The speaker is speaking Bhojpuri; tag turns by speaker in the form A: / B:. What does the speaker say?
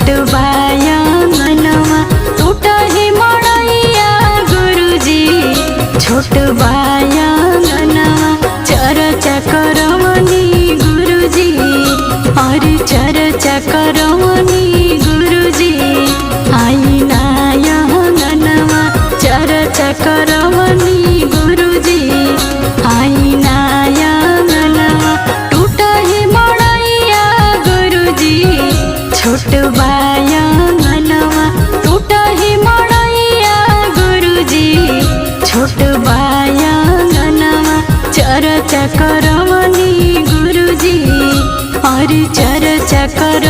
A: छोट बायांगनवा टूटही मड़ैया गुरुजी छोट बायांगनवा चर्चा करवनी गुरुजी और चर्चा करवनी गुरुजी आई नायांगनवा चर्चा करवनी गुरुजी आई नायांगनवा टूटही मड़ैया गुरुजी छोट बायांगनवा टूटही मड़ैया गुरुजी छोट बायांगनवा चर्चा करवनी गुरुजी और चर्चा कर